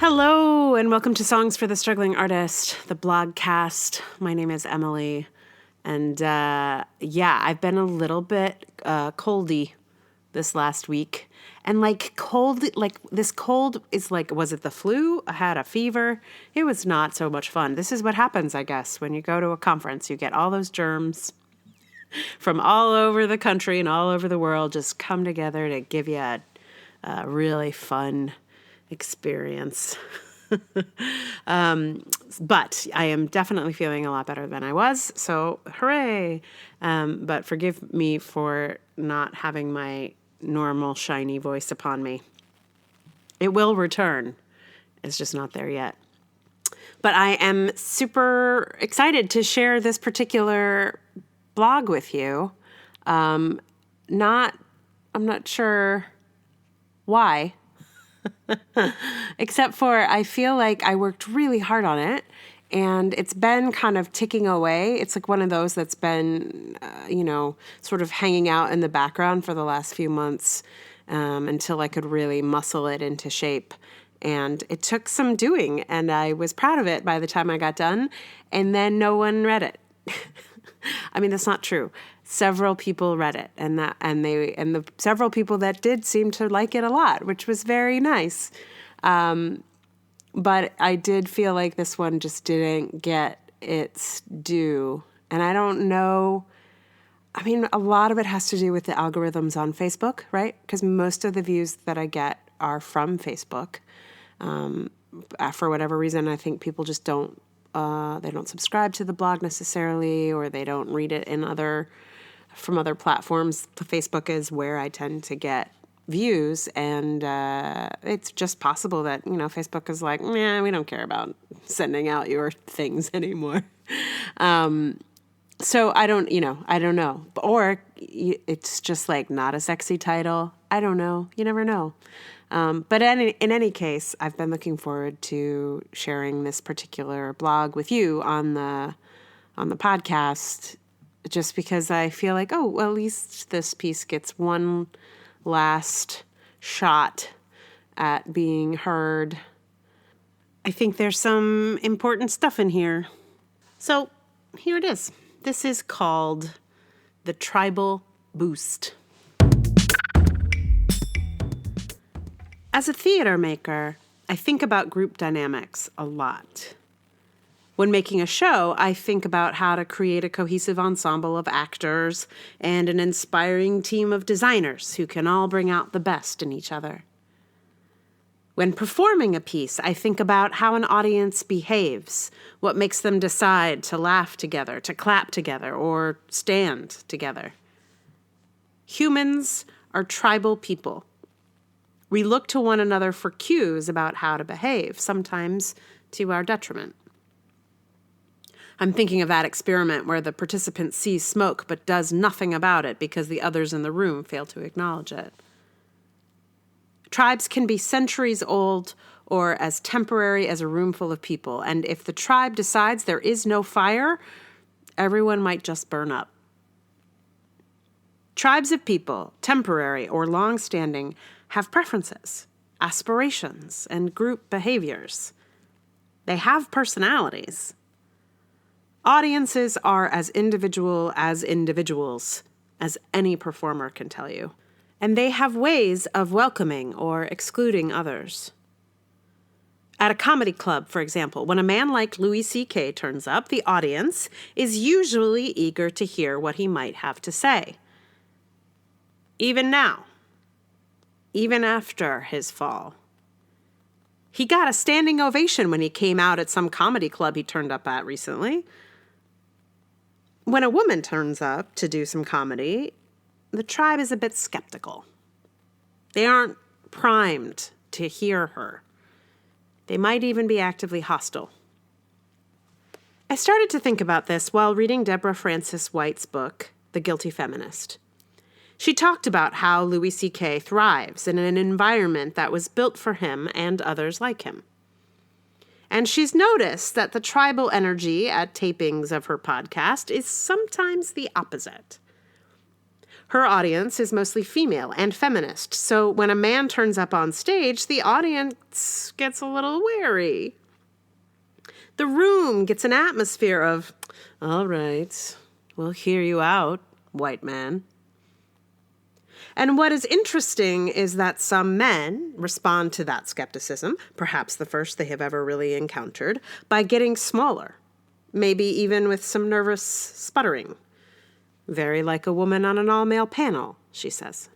Hello, and welcome to Songs for the Struggling Artist, the blogcast. My name is Emily, and I've been a little bit coldy this last week. And this cold is was it the flu? I had a fever. It was not so much fun. This is what happens, I guess, when you go to a conference. You get all those germs from all over the country and all over the world just come together to give you a really fun experience. But I am definitely feeling a lot better than I was, so hooray. But forgive me for not having my normal shiny voice upon me. It will return. It's just not there yet. But I am super excited to share this particular blog with you. I'm not sure why. Except for I feel like I worked really hard on it and it's been kind of ticking away. It's like one of those that's been, sort of hanging out in the background for the last few months until I could really muscle it into shape. And it took some doing and I was proud of it by the time I got done. And then no one read it. I mean, that's not true. Several people read it, and the several people that did seem to like it a lot, which was very nice. But I did feel like this one just didn't get its due, and I don't know. I mean, a lot of it has to do with the algorithms on Facebook, right? Because most of the views that I get are from Facebook. For whatever reason, I think people just don't. They don't subscribe to the blog necessarily, or they don't read it from other platforms. Facebook is where I tend to get views, and it's just possible that, Facebook is like, we don't care about sending out your things anymore. So I don't know. Or it's just like not a sexy title. I don't know. You never know. But in any case, I've been looking forward to sharing this particular blog with you on the podcast, just because I feel like, at least this piece gets one last shot at being heard. I think there's some important stuff in here. So here it is. This is called the Tribal Boost. As a theater maker, I think about group dynamics a lot. When making a show, I think about how to create a cohesive ensemble of actors and an inspiring team of designers who can all bring out the best in each other. When performing a piece, I think about how an audience behaves, what makes them decide to laugh together, to clap together, or stand together. Humans are tribal people. We look to one another for cues about how to behave, sometimes to our detriment. I'm thinking of that experiment where the participant sees smoke but does nothing about it because the others in the room fail to acknowledge it. Tribes can be centuries old or as temporary as a room full of people, and if the tribe decides there is no fire, everyone might just burn up. Tribes of people, temporary or long-standing, have preferences, aspirations, and group behaviors. They have personalities. Audiences are as individual as individuals, as any performer can tell you. And they have ways of welcoming or excluding others. At a comedy club, for example, when a man like Louis C.K. turns up, the audience is usually eager to hear what he might have to say. Even now, even after his fall. He got a standing ovation when he came out at some comedy club he turned up at recently. When a woman turns up to do some comedy, the tribe is a bit skeptical. They aren't primed to hear her. They might even be actively hostile. I started to think about this while reading Deborah Frances White's book, The Guilty Feminist. She talked about how Louis C.K. thrives in an environment that was built for him and others like him. And she's noticed that the tribal energy at tapings of her podcast is sometimes the opposite. Her audience is mostly female and feminist, so when a man turns up on stage, the audience gets a little wary. The room gets an atmosphere of, all right, we'll hear you out, white man. And what is interesting is that some men respond to that skepticism, perhaps the first they have ever really encountered, by getting smaller, maybe even with some nervous sputtering. Very like a woman on an all-male panel, she says.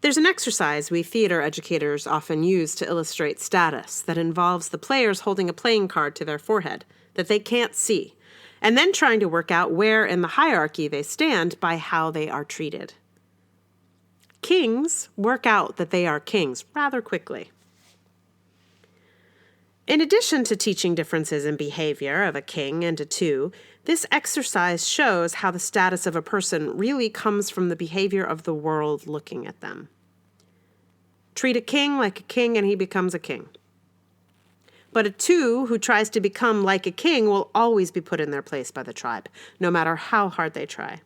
There's an exercise we theater educators often use to illustrate status that involves the players holding a playing card to their forehead that they can't see, and then trying to work out where in the hierarchy they stand by how they are treated. Kings work out that they are kings rather quickly. In addition to teaching differences in behavior of a king and a two, this exercise shows how the status of a person really comes from the behavior of the world looking at them. Treat a king like a king and he becomes a king. But a two who tries to become like a king will always be put in their place by the tribe, no matter how hard they try.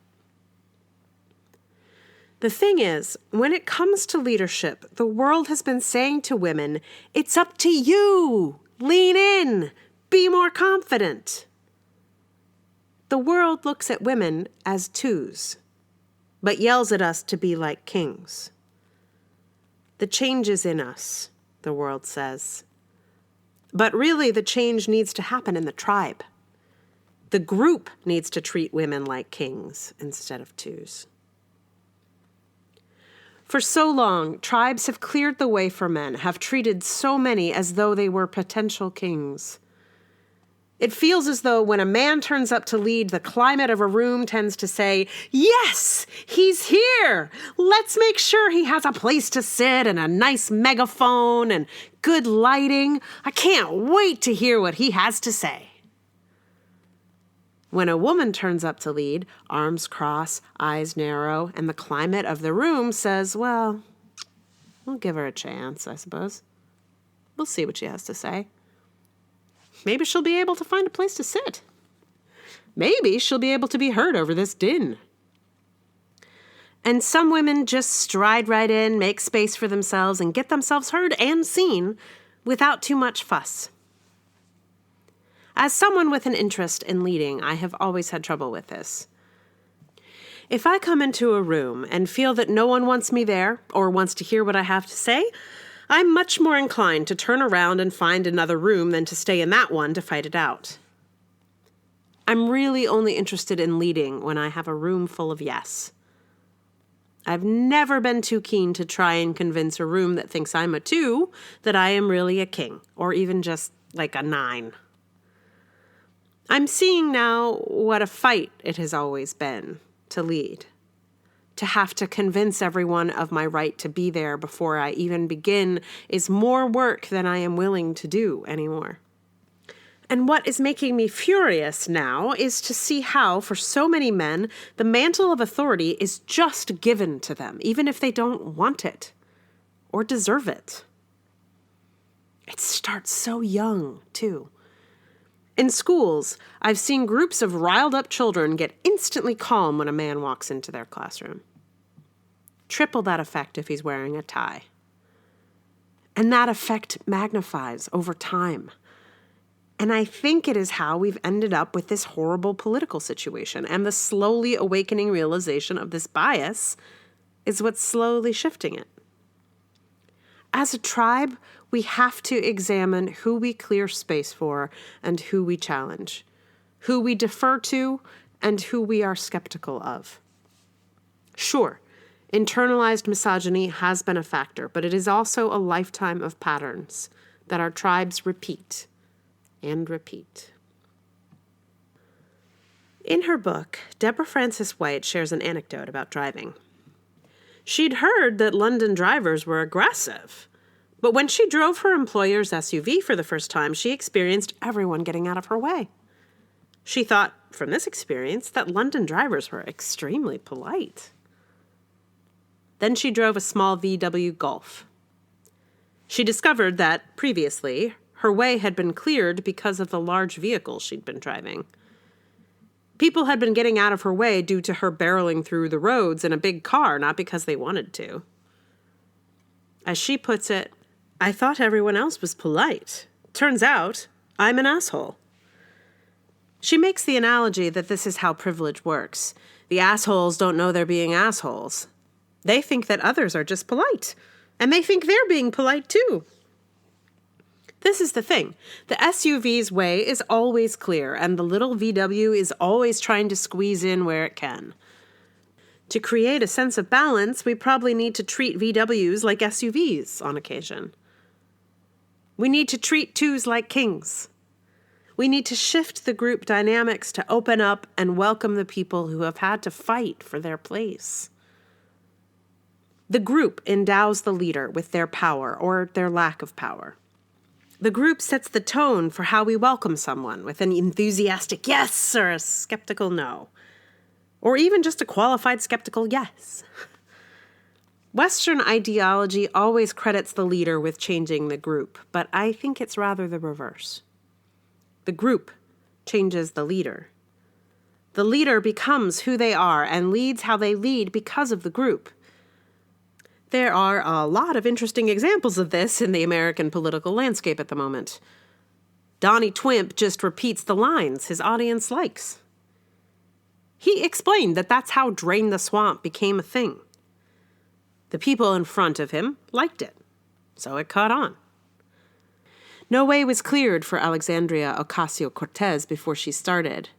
The thing is, when it comes to leadership, the world has been saying to women, it's up to you. Lean in. Be more confident. The world looks at women as twos, but yells at us to be like kings. The change is in us, the world says. But really, the change needs to happen in the tribe. The group needs to treat women like kings instead of twos. For so long, tribes have cleared the way for men, have treated so many as though they were potential kings. It feels as though when a man turns up to lead, the climate of a room tends to say, yes, he's here. Let's make sure he has a place to sit and a nice megaphone and good lighting. I can't wait to hear what he has to say. When a woman turns up to lead, arms cross, eyes narrow, and the climate of the room says, well, we'll give her a chance, I suppose. We'll see what she has to say. Maybe she'll be able to find a place to sit. Maybe she'll be able to be heard over this din. And some women just stride right in, make space for themselves, and get themselves heard and seen without too much fuss. As someone with an interest in leading, I have always had trouble with this. If I come into a room and feel that no one wants me there or wants to hear what I have to say, I'm much more inclined to turn around and find another room than to stay in that one to fight it out. I'm really only interested in leading when I have a room full of yes. I've never been too keen to try and convince a room that thinks I'm a 2 that I am really a king, or even just like a 9. I'm seeing now what a fight it has always been to lead, to have to convince everyone of my right to be there before I even begin is more work than I am willing to do anymore. And what is making me furious now is to see how, for so many men, the mantle of authority is just given to them, even if they don't want it or deserve it. It starts so young, too. In schools, I've seen groups of riled-up children get instantly calm when a man walks into their classroom. Triple that effect if he's wearing a tie. And that effect magnifies over time. And I think it is how we've ended up with this horrible political situation, and the slowly awakening realization of this bias is what's slowly shifting it. As a tribe, we have to examine who we clear space for and who we challenge, who we defer to and who we are skeptical of. Sure, internalized misogyny has been a factor, but it is also a lifetime of patterns that our tribes repeat and repeat. In her book, Deborah Frances White shares an anecdote about driving. She'd heard that London drivers were aggressive, but when she drove her employer's SUV for the first time, she experienced everyone getting out of her way. She thought, from this experience, that London drivers were extremely polite. Then she drove a small VW Golf. She discovered that, previously, her way had been cleared because of the large vehicle she'd been driving. People had been getting out of her way due to her barreling through the roads in a big car, not because they wanted to. As she puts it, I thought everyone else was polite. Turns out, I'm an asshole. She makes the analogy that this is how privilege works. The assholes don't know they're being assholes. They think that others are just polite, and they think they're being polite too. This is the thing. The SUV's way is always clear, and the little VW is always trying to squeeze in where it can. To create a sense of balance, we probably need to treat VWs like SUVs on occasion. We need to treat twos like kings. We need to shift the group dynamics to open up and welcome the people who have had to fight for their place. The group endows the leader with their power or their lack of power. The group sets the tone for how we welcome someone with an enthusiastic yes or a skeptical no. Or even just a qualified skeptical yes. Western ideology always credits the leader with changing the group, but I think it's rather the reverse. The group changes the leader. The leader becomes who they are and leads how they lead because of the group. There are a lot of interesting examples of this in the American political landscape at the moment. Donnie Twimp just repeats the lines his audience likes. He explained that that's how Drain the Swamp became a thing. The people in front of him liked it, so it caught on. No way was cleared for Alexandria Ocasio-Cortez before she started,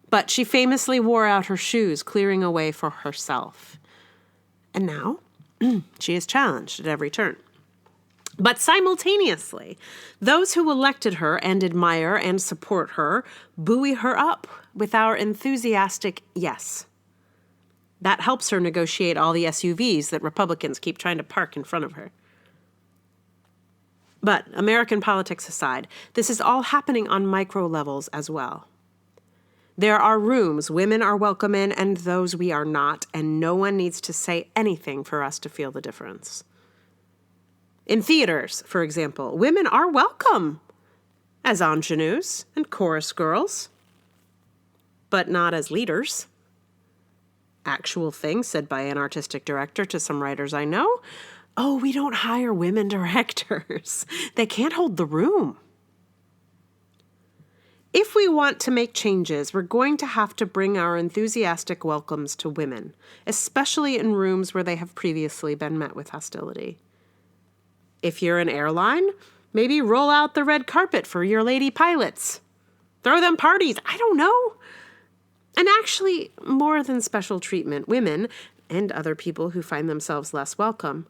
but she famously wore out her shoes clearing a way for herself. And now, she is challenged at every turn. But simultaneously, those who elected her and admire and support her buoy her up with our enthusiastic yes. That helps her negotiate all the SUVs that Republicans keep trying to park in front of her. But American politics aside, this is all happening on micro levels as well. There are rooms women are welcome in and those we are not, and no one needs to say anything for us to feel the difference. In theaters, for example, women are welcome as ingenues and chorus girls, but not as leaders. Actual thing said by an artistic director to some writers I know, "Oh, we don't hire women directors. They can't hold the room." If we want to make changes, we're going to have to bring our enthusiastic welcomes to women, especially in rooms where they have previously been met with hostility. If you're an airline, maybe roll out the red carpet for your lady pilots. Throw them parties. I don't know. And actually, more than special treatment, women, and other people who find themselves less welcome,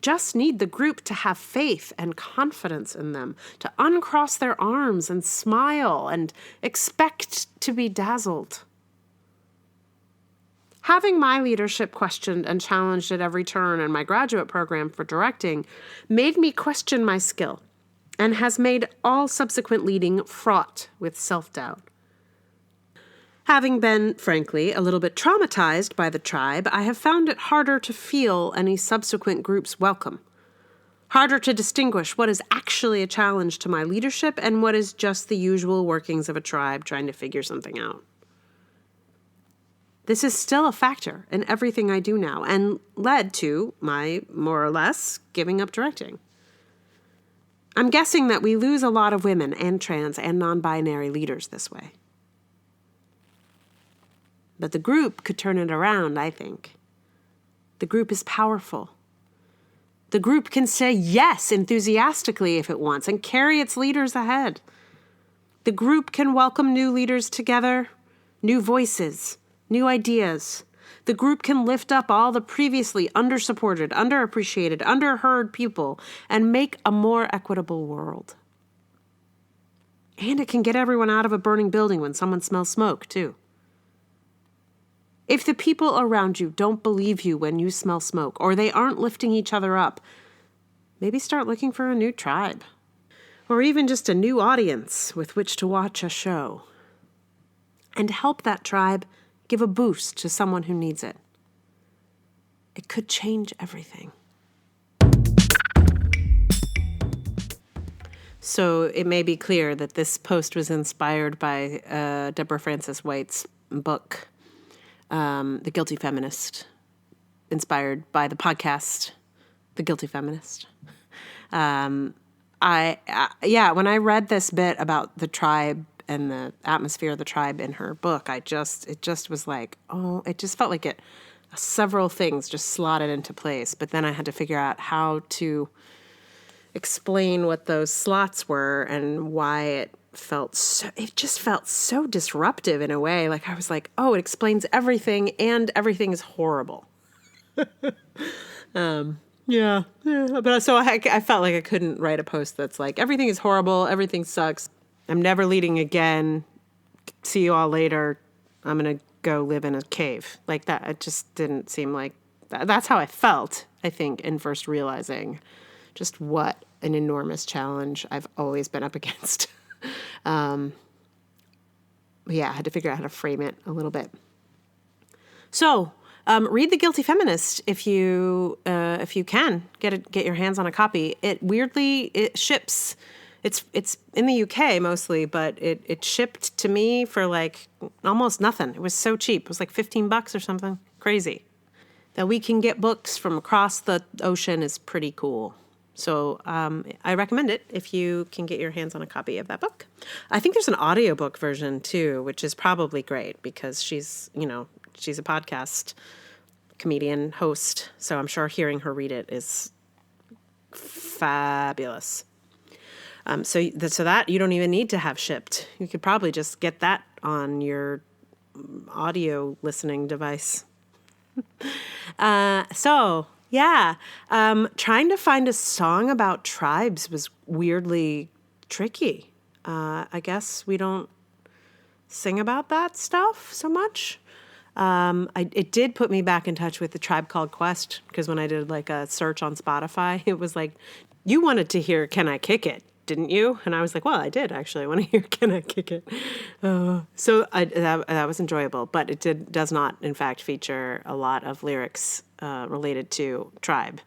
just need the group to have faith and confidence in them, to uncross their arms and smile and expect to be dazzled. Having my leadership questioned and challenged at every turn in my graduate program for directing made me question my skill and has made all subsequent leading fraught with self-doubt. Having been, frankly, a little bit traumatized by the tribe, I have found it harder to feel any subsequent group's welcome. Harder to distinguish what is actually a challenge to my leadership and what is just the usual workings of a tribe trying to figure something out. This is still a factor in everything I do now and led to my, more or less, giving up directing. I'm guessing that we lose a lot of women and trans and non-binary leaders this way. But the group could turn it around, I think. The group is powerful. The group can say yes enthusiastically if it wants and carry its leaders ahead. The group can welcome new leaders together, new voices, new ideas. The group can lift up all the previously undersupported, underappreciated, underheard people and make a more equitable world. And it can get everyone out of a burning building when someone smells smoke, too. If the people around you don't believe you when you smell smoke, or they aren't lifting each other up, maybe start looking for a new tribe, or even just a new audience with which to watch a show. And help that tribe give a boost to someone who needs it. It could change everything. So it may be clear that this post was inspired by Deborah Frances White's book, The Guilty Feminist, inspired by the podcast, The Guilty Feminist. When I read this bit about the tribe and the atmosphere of the tribe in her book, it just was like, it just felt like several things just slotted into place. But then I had to figure out how to explain what those slots were and why it just felt so disruptive in a way. Like I was like, it explains everything and everything is horrible. Yeah. But so I felt like I couldn't write a post that's like, everything is horrible, everything sucks, I'm never leading again, see you all later, I'm going to go live in a cave. Like that, it just didn't seem like, that's how I felt, I think, in first realizing just what an enormous challenge I've always been up against. I had to figure out how to frame it a little bit. So, read The Guilty Feminist if you can get your hands on a copy. It ships. It's in the UK mostly, but it shipped to me for like almost nothing. It was so cheap. It was like $15 or something. Crazy. That we can get books from across the ocean is pretty cool. So I recommend it if you can get your hands on a copy of that book. I think there's an audiobook version too, which is probably great because she's a podcast comedian host. So I'm sure hearing her read it is fabulous. So that you don't even need to have shipped. You could probably just get that on your audio listening device. Trying to find a song about tribes was weirdly tricky. I guess we don't sing about that stuff so much. It did put me back in touch with the Tribe Called Quest, because when I did like a search on Spotify, it was like, you wanted to hear Can I Kick It, didn't you? And I was like, well, I did actually. I want to hear Can I Kick It? That was enjoyable, but it does not, in fact, feature a lot of lyrics related to tribe,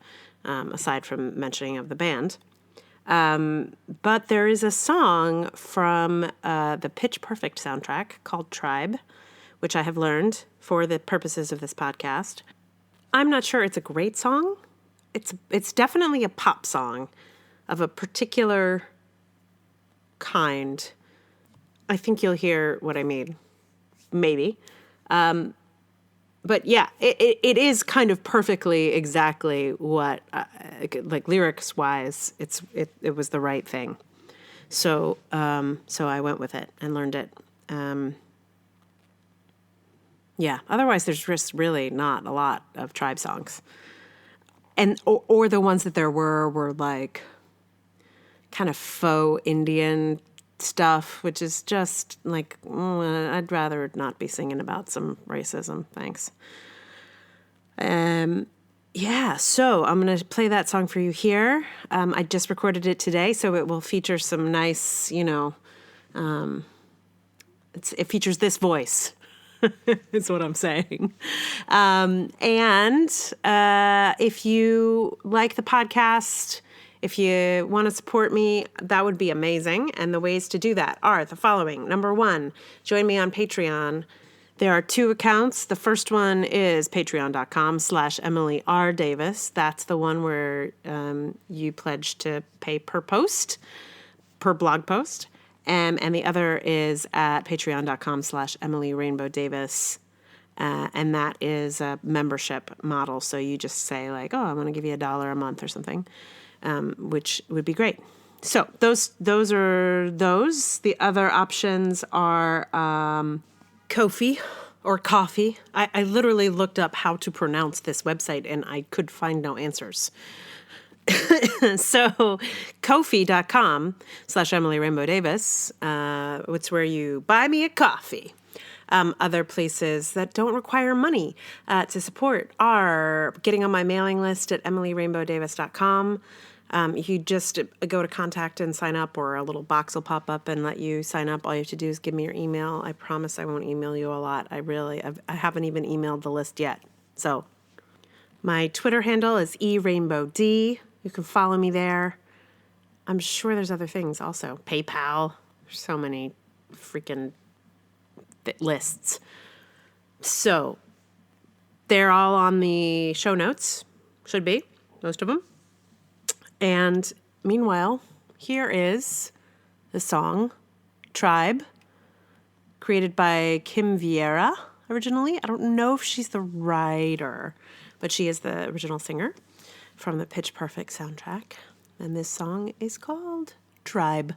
aside from mentioning of the band. But there is a song from the Pitch Perfect soundtrack called Tribe, which I have learned for the purposes of this podcast. I'm not sure it's a great song. It's definitely a pop song of a particular kind. I think you'll hear what I mean. Maybe. But yeah, it is kind of perfectly exactly what, like lyrics wise, it was the right thing. So I went with it and learned it. Otherwise there's just really not a lot of tribe songs. And, or the ones that there were like kind of faux Indian stuff, which is just like, I'd rather not be singing about some racism. Thanks. So I'm going to play that song for you here. I just recorded it today, so it will feature some nice, it features this voice. Is what I'm saying. If you like the podcast, if you want to support me, that would be amazing. And the ways to do that are the following. Number 1, join me on Patreon. There are 2 accounts. The first one is patreon.com/Emily R. Davis. That's the one where you pledge to pay per blog post. And the other is at patreon.com/Emily Rainbow Davis. And that is a membership model. So you just say like, I want to give you $1 a month or something, which would be great. So those are those. The other options are Ko-fi or coffee. I literally looked up how to pronounce this website and I could find no answers. So Ko-fi.com/Emily Rainbow Davis. It's where you buy me a coffee. Other places that don't require money to support are getting on my mailing list at emilyrainbowdavis.com. You just go to contact and sign up, or a little box will pop up and let you sign up. All you have to do is give me your email. I promise I won't email you a lot. I haven't even emailed the list yet. So my Twitter handle is erainbowd. You can follow me there. I'm sure there's other things also. PayPal. There's so many freaking lists. So they're all on the show notes. Should be, most of them. And meanwhile, here is the song Tribe, created by Kim Vieira originally. I don't know if she's the writer, but she is the original singer from the Pitch Perfect soundtrack. And this song is called Tribe.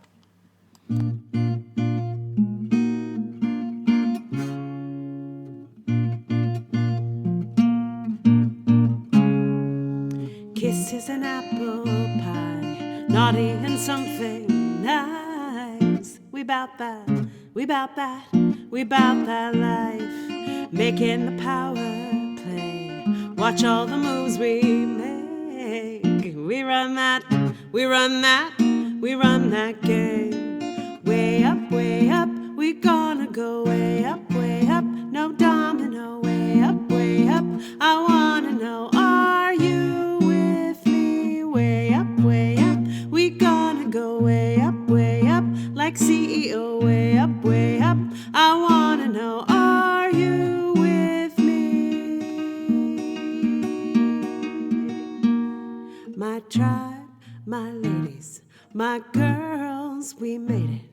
Kisses and apple pie, naughty and something nice. We bout that, we bout that, we bout that life. Making the power play, watch all the moves we make. We run that, we run that, we run that game. Way up, we gonna go way up, no domino. Way up, I wanna know, are you with me? Way up, we gonna go way up, like CEO. Way up, I wanna know, are you with me? My tribe, my ladies, my girls, we made it.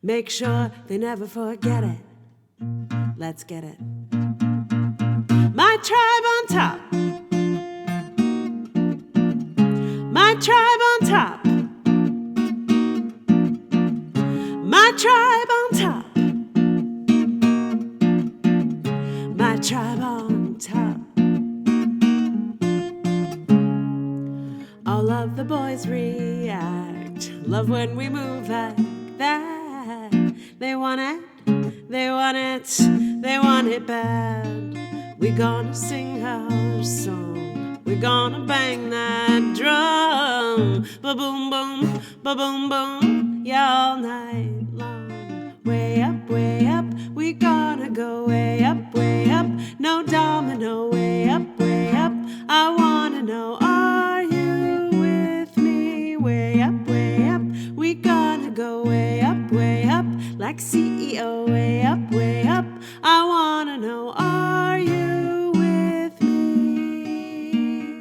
Make sure they never forget it. Let's get it. My tribe on top. My tribe on top. My tribe on top. My tribe on top. All of the boys react. Love when we move like that. They want it, they want it, they want it bad. We gonna sing our song, we gonna bang that drum. Ba-boom, boom, ba-boom, boom, yeah, all night long. Way up, we gonna go way up, no domino. Way up, I wanna know, are you with me? Way up, we gonna go way up, like CEO. Way up, I wanna know, are you with me?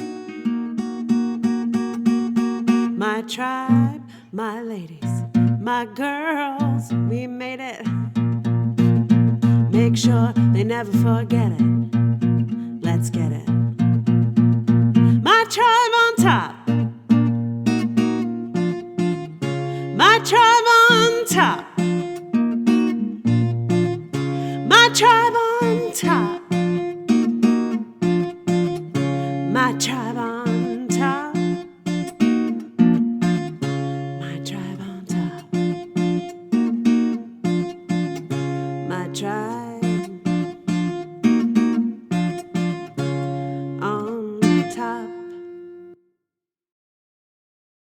My tribe, my ladies, my girls, we made it. Make sure they never forget it. Let's get it. My tribe on top. My tribe on top. My tribe on top. My tribe.